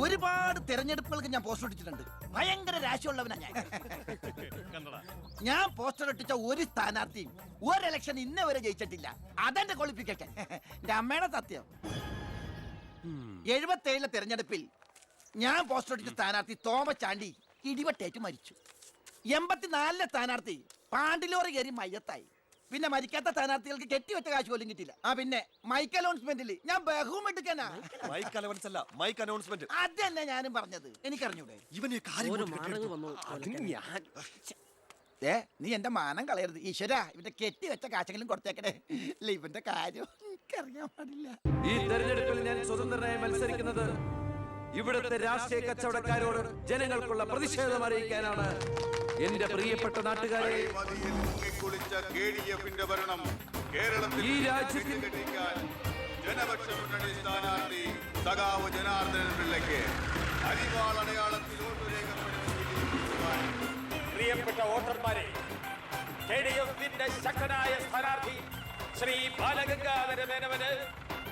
ഒരുപാട് തെരഞ്ഞെടുപ്പുകൾക്ക് ഞാൻ പോസ്റ്റർ ഒട്ടിച്ചിട്ടുണ്ട്. ഭയങ്കര രാശിയുള്ളവനാ ഞാൻ. ഞാൻ പോസ്റ്റർ ഒട്ടിച്ച ഒരു സ്ഥാനാർത്ഥിയും ഒരു ഇലക്ഷൻ ഇന്നേ വരെ ജയിച്ചിട്ടില്ല. അതെന്റെ ക്വാളിഫിക്കേഷൻ. എന്റെ അമ്മയുടെ സത്യം. 77 തെരഞ്ഞെടുപ്പിൽ ഞാൻ പോസ്റ്റർ ഒട്ടിച്ച സ്ഥാനാർത്ഥി തോമസ് ചാണ്ടി ഇടിവട്ടേറ്റ് മരിച്ചു. 84 സ്ഥാനാർത്ഥി പാണ്ടിലോറി കയറി മയ്യത്തായി. പിന്നെ മരിക്കാത്ത സ്ഥാനാർത്ഥികൾക്ക് കെട്ടിവെച്ച കാശ് പോലും കിട്ടില്ല. പിന്നെ മൈക്ക് അനൗൺസ്മെന്റിൽ ഞാൻ ബഹുമെടുക്കാനാ. അത് തന്നെ ഞാനും പറഞ്ഞത്. എനിക്കറിഞ്ഞൂടെ? നീ എന്റെ മാനം കളയരുത് ഈശ്വര. ഇവന്റെ കെട്ടിവെച്ച കാശെങ്കിലും കൊടുത്തേക്കണേ. ഇല്ല ഇവന്റെ കാര്യം എനിക്കറിയാൻ പാടില്ല. ഈ തെരഞ്ഞെടുപ്പിൽ ഞാൻ സ്വതന്ത്രനായി മത്സരിക്കുന്നത് ഇവിടുത്തെ രാഷ്ട്രീയ കച്ചവടക്കാരോട് ജനങ്ങൾക്കുള്ള പ്രതിഷേധം അറിയിക്കാനാണ്. എന്റെ പ്രിയപ്പെട്ട നാട്ടുകാരെ, ഈ രാജ്യത്തിൽ ജനപക്ഷ മുന്നണി സ്ഥാനാർത്ഥി സഖാവ് ജനാർദ്ദനൻ പിള്ളയ്ക്ക് അരിവാൾ അടയാളത്തിൽ വോട്ട് രേഖപ്പെടുത്തുവാൻ പ്രിയപ്പെട്ട വോട്ടർമാരെ, KDFന്റെ ശക്തനായ സ്ഥാനാർത്ഥി ശ്രീ ബാലഗംഗാധര മേനോന്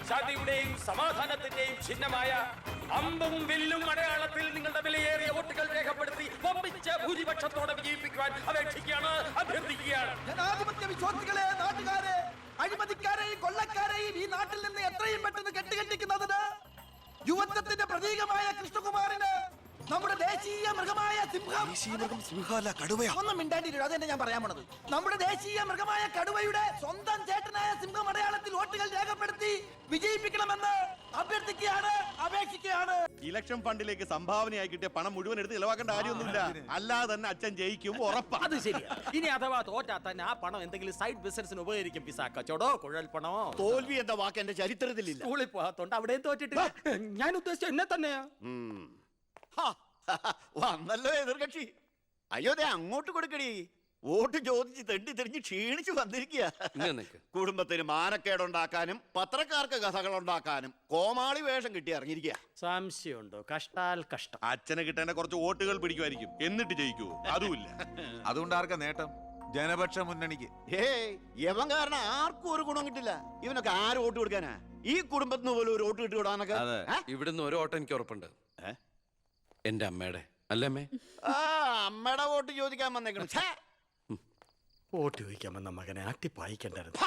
ശാന്തിയുടെയും സമാധാനത്തിന്റെയും ചിഹ്നമായ അമ്പും വില്ലും അടയാളത്തിൽ നിങ്ങളുടെ വിലയേറിയ വോട്ടുകൾ രേഖപ്പെടുത്തി വമ്പിച്ച ഭൂരിപക്ഷത്തോടെ വിജയിപ്പിക്കുവാൻ അപേക്ഷിക്കുകയാണ്, അഭ്യർത്ഥിക്കുകയാണ്. ജനാധിപത്യ വിശ്വാസികളെ, നാട്ടുകാരെ, അഴിമതിക്കാരെയും കൊള്ളക്കാരെയും ഈ നാട്ടിൽ നിന്ന് എത്രയും പെട്ടെന്ന് കെട്ടുകെട്ടിക്കുന്നതിന് യുവത്വത്തിന്റെ പ്രതീകമായ കൃഷ്ണകുമാറിന് നമ്മുടെ ദേശീയ മൃഗമായ സിംഹം, ഒന്നും മിണ്ടാണ്ടിരിക്കും, അത് തന്നെ ഞാൻ പറയാൻ പോണത്. നമ്മുടെ ദേശീയ മൃഗമായ കടുവയുടെ സ്വന്തം ചേട്ടനായ സിംഹം അടയാളത്തിൽ വോട്ടുകൾ രേഖപ്പെടുത്തി വിജയിപ്പിക്കണമെന്ന് അഭ്യർത്ഥിക്കുകയാണ്, അപേക്ഷിക്കുകയാണ്. ഇലക്ഷൻ ഫണ്ടിലേക്ക് സംഭാവനയായി കിട്ടിയ പണം മുഴുവൻ എടുത്ത് ഇളവാക്കേണ്ട കാര്യമൊന്നുമില്ല. അല്ലാതെ തന്നെ അച്ഛൻ ജയിക്കും, ഉറപ്പാണ്. അത് ശരിയാ. ഇനി അഥവാ തോറ്റാ തന്നെ ആ പണം എന്തെങ്കിലും സൈഡ് ബിസിനസിന് ഉപകരിക്കും. പിസ കച്ചവടോ കുഴൽ പണമോ. തോൽവി എന്ന വാക്ക് എന്റെ ചരിത്രത്തിലില്ല. സ്കൂളിൽ പോകാത്തോണ്ട് അവിടെയും തോറ്റിട്ടില്ല. ഞാൻ ഉദ്ദേശിച്ച എന്നെ തന്നെയാ. വന്നല്ലോ എതിർകക്ഷി. അയ്യോ ദേ അങ്ങോട്ട് കൊടുക്കടി. വോട്ട് ചോദിച്ച് തെണ്ടി തെരിഞ്ഞ് ക്ഷീണിച്ച് വന്നിരിക്കുക. കുടുംബത്തിന് മാനക്കേടുണ്ടാക്കാനും പത്രക്കാർക്ക് കഥകൾ ഉണ്ടാക്കാനും കോമാളി വേഷം കിട്ടി ഇറങ്ങിയിരിക്കുക. സംശയമുണ്ടോ? കഷ്ടാൽ കഷ്ടം. അച്ഛന് കിട്ടേണ്ട കുറച്ച് വോട്ടുകൾ പിടിക്കുമായിരിക്കും, എന്നിട്ട് ജയിക്കൂ? അതുമില്ല. അതുകൊണ്ട് ആർക്കാ നേട്ടം? ജനപക്ഷ മുന്നണിക്ക്. യവൻ കാരണം ആർക്കും ഒരു ഗുണം കിട്ടില്ല. ഇവനൊക്കെ ആര് വോട്ട് കൊടുക്കാനാ? ഈ കുടുംബത്തിന് പോലും ഒരു വോട്ട് കിട്ടിവിടാനൊക്കെ. ഇവിടുന്ന് ഒരു വോട്ട് എനിക്ക് ഉറപ്പുണ്ട്. എന്റെ അമ്മയുടെ അല്ലമ്മേ. അമ്മയുടെ വോട്ട് ചോദിക്കാൻ വന്നേക്കണം. വോട്ട് ചോദിക്കാൻ വന്ന മകനെ ആട്ടിപ്പായിക്കണ്ടായിരുന്നു.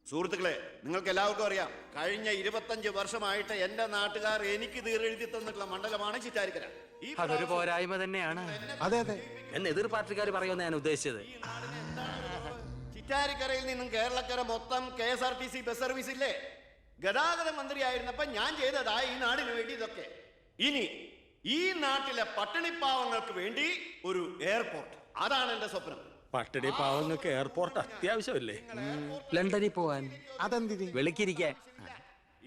സുഹൃത്തുക്കളെ, നിങ്ങൾക്ക് എല്ലാവർക്കും അറിയാം, കഴിഞ്ഞ 25 വർഷമായിട്ട് എന്റെ നാട്ടുകാർ എനിക്ക് തീരെഴുതി തന്നിട്ടുള്ള മണ്ഡലമാണ് ചിറ്റാരിക്കര. അതൊരു പോരായ്മ തന്നെയാണ്. അതെ അതെ, എന്ന് എതിർ പാർട്ടിക്കാർ പറയുമെന്ന് ഞാൻ ഉദ്ദേശിച്ചത്. ചിറ്റാരിക്കരയിൽ നിന്നും കേരളക്കര മൊത്തം KSRTC ബസ് സർവീസ് ഇല്ലേ? ഗതാഗത മന്ത്രിയായിരുന്നപ്പോ ഞാൻ ചെയ്തതാ ഈ നാടിന് വേണ്ടി ഇതൊക്കെ. ഇനി ഈ നാട്ടിലെ പട്ടിണിപ്പാവങ്ങൾക്ക് വേണ്ടി ഒരു എയർപോർട്ട്, അതാണ് എന്റെ സ്വപ്നം. പട്ടിണി പാവങ്ങൾക്ക് എയർപോർട്ട് അത്യാവശ്യമല്ലേ? ലണ്ടനിൽ പോവാൻ, അതെന്തിന്? വെളുക്കിരിക്കാൻ.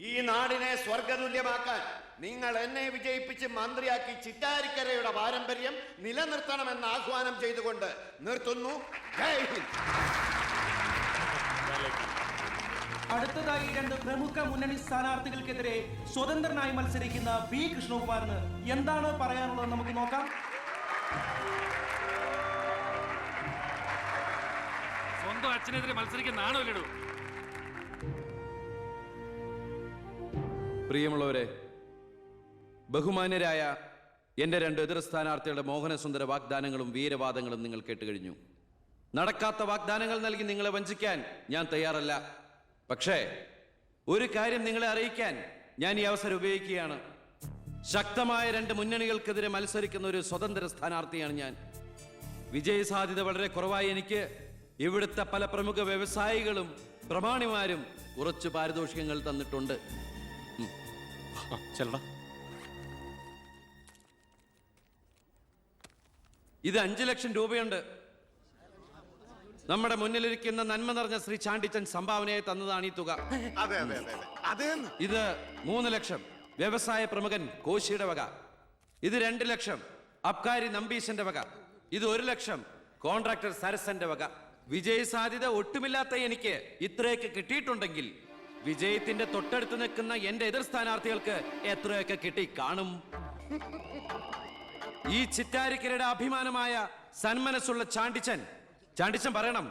ഈ നാടിനെ സ്വർഗതുല്യമാക്കാൻ നിങ്ങൾ എന്നെ വിജയിപ്പിച്ച് മന്ത്രിയാക്കി ചിറ്റാരിക്കരയുടെ പാരമ്പര്യം നിലനിർത്തണമെന്ന് ആഹ്വാനം ചെയ്തുകൊണ്ട് നിർത്തുന്നു. ജയ് ഹിന്ദ്. അടുത്തതായി 2 പ്രമുഖ മുന്നണി സ്ഥാനാർത്ഥികൾക്കെതിരെ സ്വതന്ത്രനായി മത്സരിക്കുന്ന B. കൃഷ്ണകുമാറിന് എന്താണ് പറയാനുള്ളത് നമുക്ക് നോക്കാം. സ്വന്തം അച്ഛനെതിരെ മത്സരിക്കുന്നതാണോ ഇല്ലടോ? പ്രിയമുള്ളവരെ, ബഹുമാന്യരായ എന്റെ 2 എതിർ സ്ഥാനാർത്ഥികളുടെ മോഹനസുന്ദര വാഗ്ദാനങ്ങളും വീരവാദങ്ങളും നിങ്ങൾ കേട്ടുകഴിഞ്ഞു. നടക്കാത്ത വാഗ്ദാനങ്ങൾ നൽകി നിങ്ങളെ വഞ്ചിക്കാൻ ഞാൻ തയ്യാറല്ല. പക്ഷേ ഒരു കാര്യം നിങ്ങളെ അറിയിക്കാൻ ഞാൻ ഈ അവസരം ഉപയോഗിക്കുകയാണ്. ശക്തമായ 2 മുന്നണികൾക്കെതിരെ മത്സരിക്കുന്ന ഒരു സ്വതന്ത്ര സ്ഥാനാർത്ഥിയാണ് ഞാൻ. വിജയ സാധ്യത വളരെ കുറവായി എനിക്ക് ഇവിടുത്തെ പല പ്രമുഖ വ്യവസായികളും പ്രമാണിമാരും കുറച്ച് പാരിതോഷികങ്ങൾ തന്നിട്ടുണ്ട്. ഇത് 5 ലക്ഷം രൂപയുണ്ട്. നമ്മുടെ മുന്നിലിരിക്കുന്ന നന്മ നിറഞ്ഞ ശ്രീ ചാണ്ടിച്ചൻ സംഭാവനയായി തന്നതാണ് ഈ തുക. ഇത് 3 ലക്ഷം വ്യവസായ പ്രമുഖൻ കോശിയുടെ വക. ഇത് 2 ലക്ഷം അബ്കാരി നമ്പീശന്റെ വക. ഇത് 1 ലക്ഷം കോൺട്രാക്ടർ സരസന്റെ വക. വിജയ സാധ്യത ഒട്ടുമില്ലാത്ത എനിക്ക് ഇത്രയൊക്കെ കിട്ടിയിട്ടുണ്ടെങ്കിൽ വിജയത്തിന്റെ തൊട്ടടുത്ത് നിൽക്കുന്ന എന്റെ എതിർ സ്ഥാനാർത്ഥികൾക്ക് എത്രയൊക്കെ കിട്ടി കാണും. ഈ ചിറ്റാരിക്കരയുടെ അഭിമാനമായ സന്മനസ്സുള്ള ചാണ്ടിച്ചൻ പറയണം,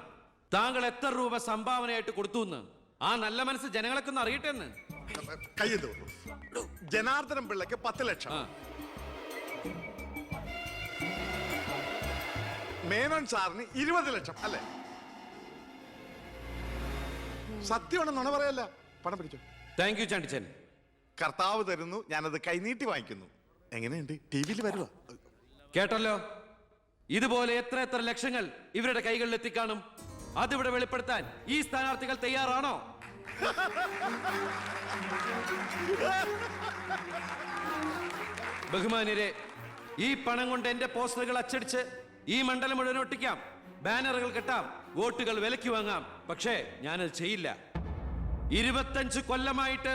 താങ്കൾ എത്ര രൂപ സംഭാവനയായിട്ട് കൊടുത്തു എന്ന്. ആ നല്ല മനസ്സ് ജനങ്ങളൊക്കെ ഒന്ന് അറിയട്ടെ എന്ന്. ജനാർദ്ദനം പിള്ളയ്ക്ക് 10 ലക്ഷം. ആ. മേനോൻ സാറിന് 20 ലക്ഷം അല്ലേ? സത്യമാണ്, നുണ പറയല്ല. പണം പിടിച്ചോ. താങ്ക് യു ചാണ്ടിച്ചൻ. കർത്താവ് തരുന്നു, ഞാനത് കൈനീട്ടി വാങ്ങിക്കുന്നു. എങ്ങനെയുണ്ട്? ടിവിയിൽ വരുവാ. കേട്ടല്ലോ, ഇതുപോലെ എത്ര എത്ര ലക്ഷങ്ങൾ ഇവരുടെ കൈകളിൽ എത്തിക്കാണും. അതിവിടെ വെളിപ്പെടുത്താൻ ഈ സ്ഥാനാർത്ഥികൾ തയ്യാറാണോ? ബഹുമാന്യരെ, ഈ പണം കൊണ്ട് എന്റെ പോസ്റ്ററുകൾ അച്ചടിച്ച് ഈ മണ്ഡലം മുഴുവൻ ഒട്ടിക്കാം, ബാനറുകൾ കെട്ടാം, വോട്ടുകൾ വിലയ്ക്ക് വാങ്ങാം. പക്ഷേ ഞാനത് ചെയ്യില്ല. 25 കൊല്ലമായിട്ട്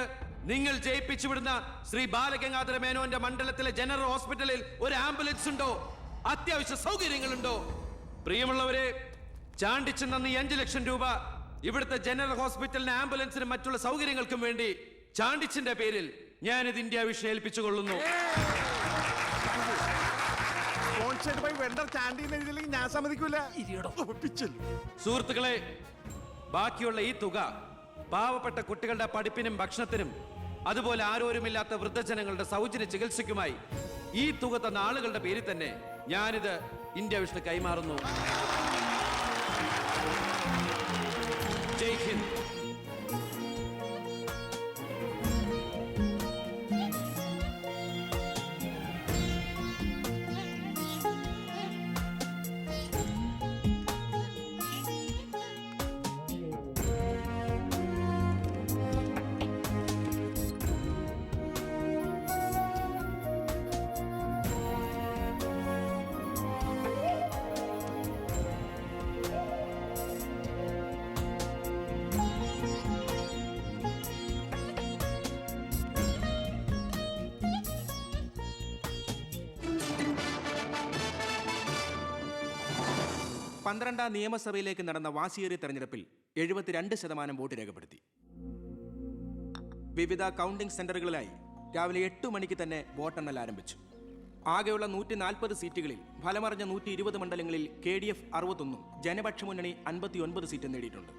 നിങ്ങൾ ജയിപ്പിച്ചു വിടുന്ന ശ്രീ ബാലഗംഗാധര മേനോന്റെ മണ്ഡലത്തിലെ ജനറൽ ഹോസ്പിറ്റലിൽ ഒരു ആംബുലൻസ് ഉണ്ടോ? അത്യാവശ്യ സൗകര്യങ്ങളുണ്ടോ? പ്രിയമുള്ളവരെ, ചാണ്ടിച്ചൻ നന്ദി 5 ലക്ഷം രൂപ ഇവിടുത്തെ ജനറൽ ഹോസ്പിറ്റലിന് ആംബുലൻസിനും മറ്റുള്ള സൗകര്യങ്ങൾക്കും വേണ്ടി ചാണ്ടിച്ചന്റെ പേരിൽ ഞാനിത് ഇന്ത്യ വിഷൻ ഏൽപ്പിച്ചുകൊള്ളുന്നു. ഞാൻ സമ്മതിക്കൂല. സുഹൃത്തുക്കളെ, ബാക്കിയുള്ള ഈ തുക പാവപ്പെട്ട കുട്ടികളുടെ പഠിപ്പിനും ഭക്ഷണത്തിനും അതുപോലെ ആരോരുമില്ലാത്ത വൃദ്ധജനങ്ങളുടെ സൗജന്യ ചികിത്സയ്ക്കുമായി ഈ തുക തന്ന ആളുകളുടെ പേരിൽ തന്നെ ഞാനിത് ഇന്ത്യ വിഷൻ കൈമാറുന്നു. ജയ് ഹിന്ദ്. പന്ത്രണ്ടാം നിയമസഭയിലേക്ക് നടന്ന വാശിയേറിയ തെരഞ്ഞെടുപ്പിൽ 72% വോട്ട് രേഖപ്പെടുത്തി. വിവിധ കൗണ്ടിംഗ് സെന്ററുകളിലായി രാവിലെ 8 മണിക്ക് തന്നെ വോട്ടെണ്ണൽ ആരംഭിച്ചു. ആകെയുള്ള 140 സീറ്റുകളിൽ ഫലമറിഞ്ഞ 120 മണ്ഡലങ്ങളിൽ KDF 61, ജനപക്ഷ മുന്നണി 59 സീറ്റ് നേടിയിട്ടുണ്ട്.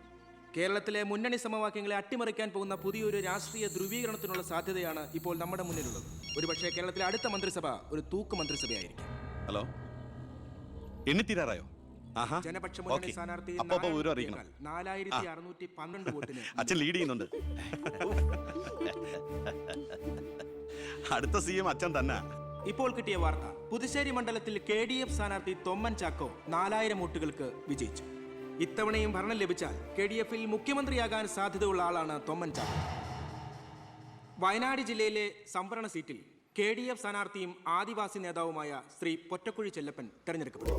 കേരളത്തിലെ മുന്നണി സമവാക്യങ്ങളെ അട്ടിമറിക്കാൻ പോകുന്ന പുതിയൊരു രാഷ്ട്രീയ ധ്രുവീകരണത്തിനുള്ള സാധ്യതയാണ് ഇപ്പോൾ നമ്മുടെ മുന്നിലുള്ളത്. ഒരുപക്ഷെ കേരളത്തിലെ അടുത്ത മന്ത്രിസഭ ഒരു തൂക്ക് മന്ത്രിസഭയായിരിക്കും. ഹലോ, എണ്ണിത്തീരാറായോ? ജനപക്ഷ മുന്നണി സ്ഥാനാർത്ഥി 4612 വോട്ടിന് അച്ഛൻ ലീഡ് ചെയ്യുന്നുണ്ട്. അടുത്ത CM അച്ഛൻ തന്നെ. ഇപ്പോൾ കിട്ടിയ വാർത്ത, പുതുശ്ശേരി മണ്ഡലത്തിൽ KDF സ്ഥാനാർത്ഥി തൊമ്മൻ ചാക്കോ 4000 വോട്ടുകൾക്ക് വിജയിച്ചു. ഇത്തവണയും ഭരണം ലഭിച്ചാൽ KDF-ൽ മുഖ്യമന്ത്രിയാകാൻ സാധ്യതയുള്ള ആളാണ് തൊമ്മൻ ചാക്കോ. വയനാട് ജില്ലയിലെ സംവരണ സീറ്റിൽ KDF സ്ഥാനാർത്ഥിയും ആദിവാസി നേതാവുമായ ശ്രീ പൊറ്റക്കുഴി ചെല്ലപ്പൻ തെരഞ്ഞെടുക്കപ്പെട്ടു.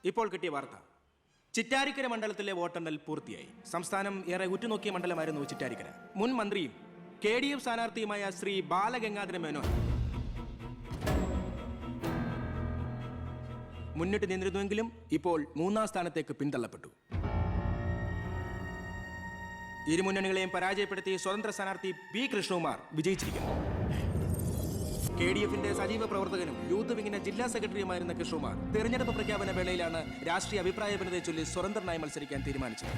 ഇപ്പോൾ കിട്ടിയ വാർത്ത, ചിറ്റാരിക്കര മണ്ഡലത്തിലെ വോട്ടെണ്ണൽ പൂർത്തിയായി. സംസ്ഥാനം ഏറെ ഉറ്റുനോക്കിയ മണ്ഡലമായിരുന്നു ചിറ്റാരിക്കര. മുൻ മന്ത്രിയും KDF സ്ഥാനാർത്ഥിയുമായ ശ്രീ ബാലഗംഗാധര മേനോൻ മുന്നിട്ട് നിന്നിരുന്നുവെങ്കിലും ഇപ്പോൾ 3ാം സ്ഥാനത്തേക്ക് പിന്തള്ളപ്പെട്ടു. ഇരു മുന്നണികളെയും പരാജയപ്പെടുത്തി സ്വതന്ത്ര സ്ഥാനാർത്ഥി P. കൃഷ്ണകുമാർ വിജയിച്ചിരിക്കുന്നു. KDF-ന്റെ സജീവ പ്രവർത്തകനും യൂത്ത് വിങ്ങിന്റെ ജില്ലാ സെക്രട്ടറിയുമായിരുന്ന കൃഷ്ണകുമാർ തെരഞ്ഞെടുപ്പ് പ്രഖ്യാപന വേളയിലാണ് രാഷ്ട്രീയ അഭിപ്രായ ഭിന്നതയെ ചൊല്ലി സ്വതന്ത്രനായി മത്സരിക്കാൻ തീരുമാനിച്ചത്.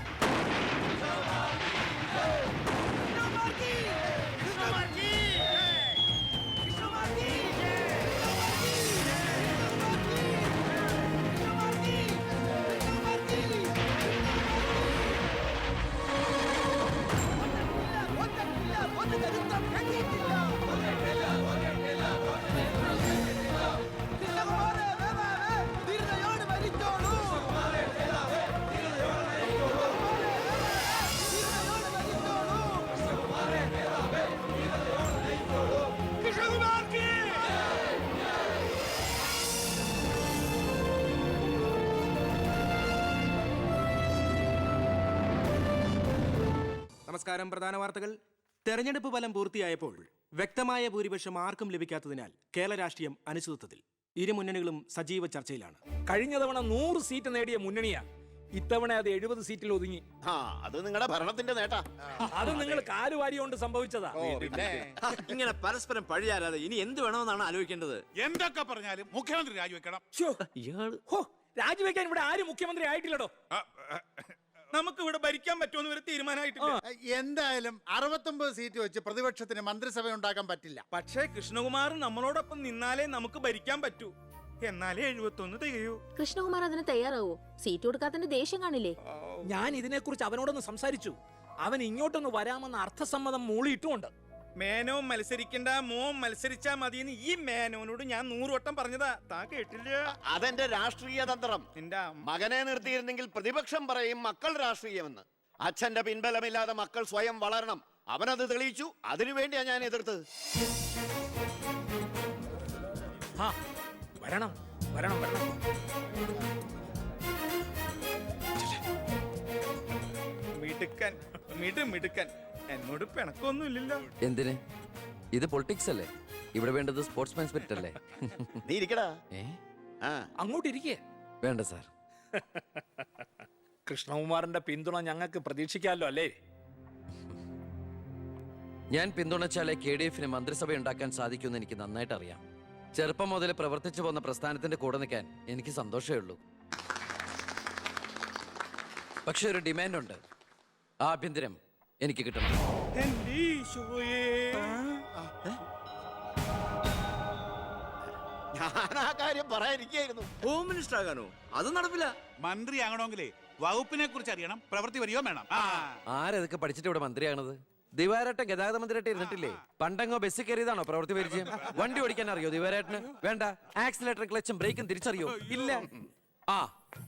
നമസ്കാരം. പ്രധാന വാർത്തകൾ. തെരഞ്ഞെടുപ്പ് ഫലം പൂർത്തിയായപ്പോൾ വ്യക്തമായ ഭൂരിപക്ഷം ആർക്കും ലഭിക്കാത്തതിനാൽ കേരള രാഷ്ട്രീയം അനിശ്ചിതത്വത്തിൽ. ഇരു മുന്നണികളും സജീവ ചർച്ചയിലാണ്. കഴിഞ്ഞ തവണ 100 സീറ്റ് നേടിയ മുന്നണിയാ, ഇത്തവണ അത് 70 സീറ്റിൽ ഒതുങ്ങി. അത് നിങ്ങളുടെ ഭരണത്തിന്റെ നേട്ടാ. അത് നിങ്ങൾ കാലുവാരി കൊണ്ട് സംഭവിച്ചതാ. ഇങ്ങനെ പരസ്പരം പഴിയാരാതെ ഇനി എന്ത് വേണമെന്നാണ് ആലോചിക്കേണ്ടത്. എന്തൊക്കെ പറഞ്ഞാലും മുഖ്യമന്ത്രി രാജിവെക്കണം. രാജിവെക്കാൻ ഇവിടെ ആരും മുഖ്യമന്ത്രി ആയിട്ടില്ലടോ. നമുക്ക് ഇവിടെ ഭരിക്കാൻ പറ്റുമെന്ന് ഒരു തീരുമാനമായിട്ടില്ല. എന്തായാലും 69 സീറ്റ് വെച്ച് പ്രതിപക്ഷത്തിന് മന്ത്രിസഭ ഉണ്ടാക്കാൻ പറ്റില്ല. പക്ഷേ കൃഷ്ണകുമാർ നമ്മളോടൊപ്പം നിന്നാലേ നമുക്ക് ഭരിക്കാൻ പറ്റൂ. എന്നാലേ 71 തികയൂ. കൃഷ്ണകുമാർ അതിന് തയ്യാറാവോ? സീറ്റ് കൊടുക്കാത്തതിന്റെ ദേഷ്യം കാണില്ലേ? ഞാൻ ഇതിനെക്കുറിച്ച് അവനോടൊന്ന് സംസാരിച്ചു. അവൻ ഇങ്ങോട്ടൊന്ന് വരാമെന്ന അർത്ഥസമ്മതം മൂളിയിട്ടുമുണ്ട്. മേനോൻ മത്സരിക്കണ്ട, മോൻ മത്സരിച്ചാ മതിയെന്ന് ഈ മേനോനോട് ഞാൻ 100 വട്ടം പറഞ്ഞതാ. താ കേട്ടില്ല. അതെന്റെ രാഷ്ട്രീയ തന്ത്രം. നിന്റെ മകനെ നിർത്തിയിരുന്നെങ്കിൽ പ്രതിപക്ഷം പറയും മക്കൾ രാഷ്ട്രീയമെന്ന്. അച്ഛന്റെ പിൻബലമില്ലാതെ മക്കൾ സ്വയം വളരണം. അവനത് തെളിയിച്ചു. അതിനുവേണ്ടിയാ ഞാൻ എതിർത്തത്. വരണം വരണം വരണം. മിടുക്കൻ മിടുക്കൻ. എന്നോട് പിണക്കൊന്നുമില്ലല്ലോ. എന്തിന്? ഇത് പൊളിറ്റിക്സ് അല്ലേ? ഇവിടെ വേണ്ടത് സ്പോർട്സ്മാൻ സ്പിരിറ്റ് അല്ലേ? നീ ഇരിക്കടാ. അങ്ങോട്ട് ഇരിക്കേ. വേണ്ട സാർ. കൃഷ്ണകുമാറിന്റെ പിന്തുണ ഞങ്ങൾക്ക് പ്രതീക്ഷിക്കാമല്ലോ അല്ലേ? ഞാൻ പിന്തുണച്ചാലേ KDF മന്ത്രിസഭ ഉണ്ടാക്കാൻ സാധിക്കുമെന്ന് എനിക്ക് നന്നായിട്ട് അറിയാം. ചെറുപ്പം മുതൽ പ്രവർത്തിച്ചു പോന്ന പ്രസ്ഥാനത്തിന്റെ കൂടെ നിൽക്കാൻ എനിക്ക് സന്തോഷമേ ഉള്ളൂ. പക്ഷെ ഒരു ഡിമാൻഡ് ഉണ്ട്. ആഭ്യന്തരം എനിക്ക് കിട്ടണം. ഞാൻ ആ കാര്യം പറയാനിരിക്കായിരുന്നു. Home minister ആകാനോ? അത് നടപ്പില്ല. മന്ത്രി ആകണമെങ്കിലേ വകുപ്പിനെ കുറിച്ച് അറിയണം, പ്രവൃത്തി വരികയോ വേണം. ആരതൊക്കെ പഠിച്ചിട്ട് ഇവിടെ മന്ത്രിയാണത്? ദിവാരേട്ടൻ ഗതാഗത മന്ത്രിയായിട്ട് ഇരുന്നിട്ടില്ലേ? പണ്ടങ്ങോ ബസ്സിൽ കയറിയതാണോ പ്രവൃത്തി പരിചയം? വണ്ടി ഓടിക്കാൻ അറിയോ ദിവാരേട്ടന്? വേണ്ട. ആക്സിലേറ്റർ ക്ലച്ചും ബ്രേക്കും തിരിച്ചറിയോ? ഇല്ല.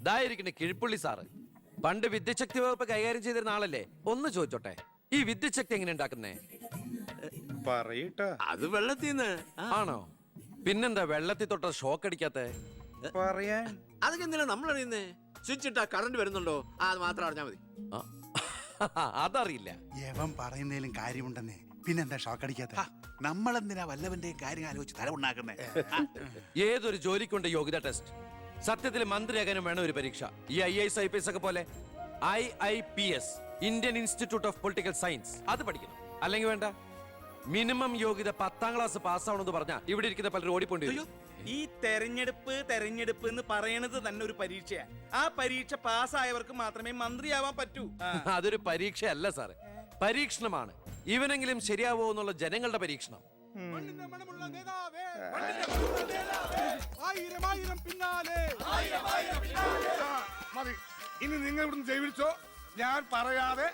ദായിരിക്കണേ കിഴിപ്പുള്ളി സാറ്. പണ്ട് വിദ്യുച്ഛക്തി വകുപ്പ് കൈകാര്യം ചെയ്തിരുന്ന ആളല്ലേ? ഒന്ന് ചോദിച്ചോട്ടെ, ഈ വിദ്യുച്ഛക്തി എങ്ങനെ ഉണ്ടാക്കുന്നേ? അത് വെള്ളത്തിന്ന് ആണോ? പിന്നെന്താ വെള്ളത്തിൽ തൊട്ട ഷോക്ക് അടിക്കാത്ത? പറയാൻ അതൊക്കെ എന്തിനാ നമ്മൾ അറിയുന്നേ? സ്വിച്ച് ഇട്ടാ കറണ്ട് വരുന്നുണ്ടോ? അത് മാത്രം അറിഞ്ഞാ മതി. അതറിയില്ല. യവൻ പറയുന്നതിലും കാര്യമുണ്ടെന്നേ. പിന്നെന്താ ഷോക്ക് അടിക്കാത്ത? നമ്മളെന്തിനാ വല്ലവന്റെ കാര്യം ആലോചിച്ച് തല ഉണ്ടാക്കുന്നേ? ഏതൊരു ജോലിക്കുണ്ട് യോഗ്യത ടെസ്റ്റ്. സത്യത്തിൽ മന്ത്രിയാകാനും വേണം ഒരു പരീക്ഷ. ഈ IAS IPS ഒക്കെ പോലെ IIPS, Indian institute of political science, അത് പഠിക്കണം. അല്ലെങ്കിൽ വേണ്ട. മിനിമം യോഗ്യത 10ാം ക്ലാസ് പാസ്സാവണമെന്ന് പറഞ്ഞാ ഇവിടെ ഇരിക്കുന്ന പലരും ഓടിപ്പോണ്ടി വരും. ഈ തെരഞ്ഞെടുപ്പ് എന്ന് പറയണത് തന്നെ ഒരു പരീക്ഷയാ. ആ പരീക്ഷ പാസ്സായവർക്ക് മാത്രമേ മന്ത്രിയാവാൻ പറ്റൂ. അതൊരു പരീക്ഷയല്ല സാറേ, പരീക്ഷണമാണ്. ഇവനെങ്കിലും ശരിയാവോ എന്നുള്ള ജനങ്ങളുടെ പരീക്ഷണം. മതി, ഇനി നിങ്ങൾ ഇവിടുന്ന് ജൈവിച്ചോ. ഞാൻ പറയാതെ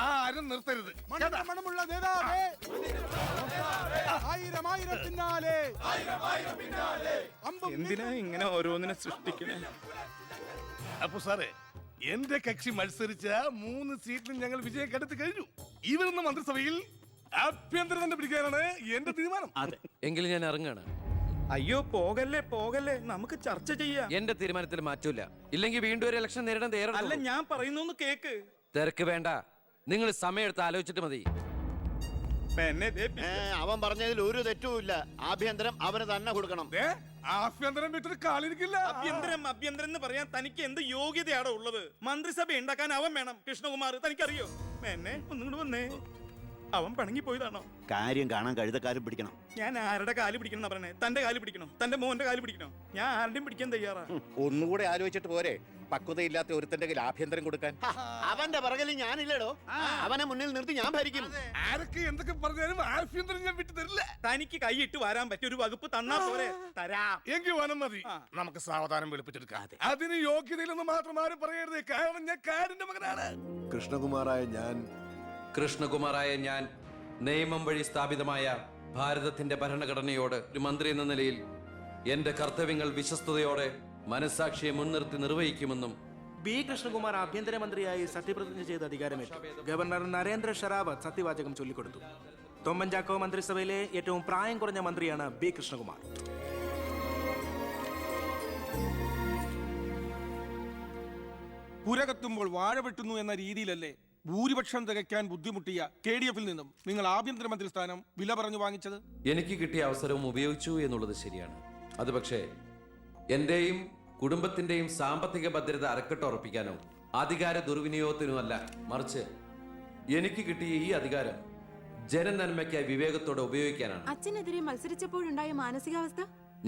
ആരും നിർത്തരുത്. മണമുള്ള നേതാവേ, ആയിരം ആയിരം പിന്നാലെ. എന്തിനാ ഇങ്ങനെ ഓരോന്നിനെ സൃഷ്ടിക്കണേ? അപ്പൊ സാറേ, എന്റെ കക്ഷി മത്സരിച്ച 3 സീറ്റിലും ഞങ്ങൾ വിജയം കണ്ടെത്തി കഴിഞ്ഞു. ഇവരുന്ന മന്ത്രിസഭയിൽ ആഭ്യന്തരം തന്നെ പിടിക്കാനാണ് എന്റെ തീരുമാനം. എങ്കിലും ഞാൻ ഇറങ്ങാണ്. അയ്യോ പോകല്ലേ, നമുക്ക് ചർച്ച ചെയ്യാം. എന്റെ തീരുമാനത്തിൽ മാറ്റൂല. ഇല്ലെങ്കിൽ വീണ്ടും ഒരു ഇലക്ഷൻ നേരിടാൻ അല്ല, തയ്യാറല്ല. ഞാൻ പറയുന്നു കേക്ക്. തിരക്ക് വേണ്ട, നിങ്ങൾ സമയമെടുത്ത് ആലോചിച്ചിട്ട് മതി. അവൻ പറഞ്ഞതിൽ ഒരു തെറ്റുമില്ല. ആഭ്യന്തരം അവന് തന്നെ കൊടുക്കണം. ആഭ്യന്തരം വിട്ടിട്ട് കാലിരിക്കില്ല. അഭ്യന്തരം എന്ന് പറയാൻ തനിക്ക് എന്ത് യോഗ്യതയാണോ ഉള്ളത്? മന്ത്രിസഭ ഉണ്ടാക്കാൻ അവൻ വേണം. കൃഷ്ണകുമാർ തനിക്കറിയോ? എന്നെ ഒന്നും വന്നേ. അവൻ പിണങ്ങി പോയതാണോ? കാര്യം കാണാൻ കഴുതക്കാരും പിടിക്കണം. ഞാൻ ആരുടെ കാല് പിടിക്കണം പറഞ്ഞേ? തന്റെ കാല് പിടിക്കണോ? തന്റെ മോന്റെ കാല് പിടിക്കണോ? ഞാൻ ആരുടെയും പിടിക്കാൻ തയ്യാറാ. ഒന്നുകൂടെ ആലോചിച്ചിട്ട് പോരെ പക്വതയില്ലാത്ത ഒരുത്തന്റെ കയ്യിൽ ആഭ്യന്തരം കൊടുക്കാൻ. അവന്റെ പിറകിൽ ഞാനില്ലടോ. അവനെ മുന്നിൽ നിർത്തി ഞാൻ ഭരിക്കും. ആരൊക്കെ എന്തൊക്കെ പറഞ്ഞാലും ആഭ്യന്തരം ഞാൻ വിട്ടു തരില്ല. തനിക്ക് കൈയിട്ട് വരാൻ പറ്റിയ ഒരു വകുപ്പ് തന്നാ പോരെ? തരാം. എങ്കിൽ വനം മതി. നമുക്ക് സാവധാനം വെളുപ്പിച്ചെടുക്കാം. അതിന് യോഗ്യതയിലൊന്നും മാത്രം ആരും പറയരുത്. കാരണം ഞാൻ കാടിന്റെ മകനാണ്. കൃഷ്ണകുമാറായ ഞാൻ നിയമം വഴി സ്ഥാപിതമായ ഭാരതത്തിന്റെ ഭരണഘടനയോട് ഒരു മന്ത്രി എന്ന നിലയിൽ എന്റെ കർത്തവ്യങ്ങൾ വിശ്വസ്തയോടെ മനസാക്ഷിയെ മുൻനിർത്തി നിർവഹിക്കുമെന്നും ബി കൃഷ്ണകുമാർ ആഭ്യന്തരമന്ത്രിയായി സത്യപ്രതിജ്ഞ ചെയ്ത് അധികാരമേറ്റു. ഗവർണർ നരേന്ദ്ര ഷെറാവത്ത് സത്യവാചകം ചൊല്ലിക്കൊടുത്തു. തൊമ്മൻ ചാക്കോ മന്ത്രിസഭയിലെ ഏറ്റവും പ്രായം കുറഞ്ഞ മന്ത്രിയാണ് ബി കൃഷ്ണകുമാർ. പുരകത്തുമ്പോൾ വാഴ വെട്ടുന്നു എന്ന രീതിയിലല്ലേ ഭൂരിപക്ഷം തികയ്ക്കാൻ ബുദ്ധിമുട്ടിയ KDF നിന്നും നിങ്ങൾ ആഭ്യന്തരമന്ത്രി സ്ഥാനം വില പറഞ്ഞു വാങ്ങിച്ചത്? എനിക്ക് കിട്ടിയ അവസരവും ഉപയോഗിച്ചു എന്നുള്ളത് ശരിയാണ്. അത് പക്ഷേ എന്റെയും കുടുംബത്തിന്റെയും സാമ്പത്തിക ഭദ്രത അരക്കെട്ടുറപ്പിക്കാനോ അധികാര ദുർവിനിയോഗത്തിനോ അല്ല, മറിച്ച് എനിക്ക് കിട്ടിയ ഈ അധികാരം ജനനന്മയ്ക്കായി വിവേകത്തോടെ ഉപയോഗിക്കാനാണ്. അച്ഛനെതിരെ മത്സരിച്ചപ്പോഴുണ്ടായ മാനസികാവസ്ഥ?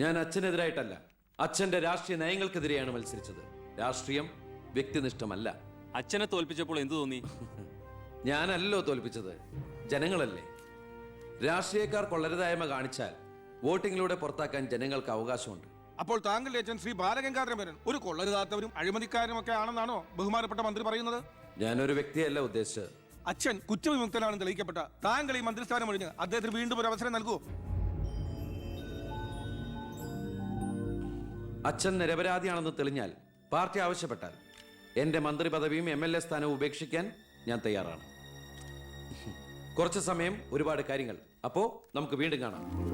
ഞാൻ അച്ഛനെതിരായിട്ടല്ല, അച്ഛന്റെ രാഷ്ട്രീയ നയങ്ങൾക്കെതിരെയാണ് മത്സരിച്ചത്. രാഷ്ട്രീയം വ്യക്തിനിഷ്ഠമല്ല. അച്ഛനെ തോൽപ്പിച്ചപ്പോൾ എന്തു തോന്നി? ഞാനല്ലോ തോൽപ്പിച്ചത്, ജനങ്ങളല്ലേ. രാഷ്ട്രീയക്കാർ കൊള്ളരുതായ്മ കാണിച്ചാൽ വോട്ടിങ്ങിലൂടെ പുറത്താക്കാൻ ജനങ്ങൾക്ക് അവകാശമുണ്ട്. അപ്പോൾ താങ്കളുടെ അച്ഛൻ ശ്രീ ബാലഗംഗാധരൻ ഒരു കൊള്ളരുതാത്തവരും അഴിമതിക്കാരും ഒക്കെ ആണെന്നാണോ ബഹുമാനപ്പെട്ട മന്ത്രി പറയുന്നത്? ഞാനൊരു വ്യക്തിയല്ല ഉദ്ദേശിച്ചത്. അച്ഛൻ കുറ്റവിമുക്തനാണെന്ന് തെളിയിക്കപ്പെട്ട താങ്കൾ ഈ മന്ത്രിസ്ഥാനം ഒഴിഞ്ഞ് അദ്ദേഹത്തിന് വീണ്ടും ഒരു അവസരം നൽകുമോ? അച്ഛൻ നിരപരാധിയാണെന്ന് തെളിഞ്ഞാൽ പാർട്ടി ആവശ്യപ്പെട്ടാൽ എന്റെ മന്ത്രി പദവിയും MLA സ്ഥാനവും ഉപേക്ഷിക്കാൻ ഞാൻ തയ്യാറാണ്. കുറച്ച് സമയം, ഒരുപാട് കാര്യങ്ങൾ. അപ്പോ നമുക്ക് വീണ്ടും കാണാം.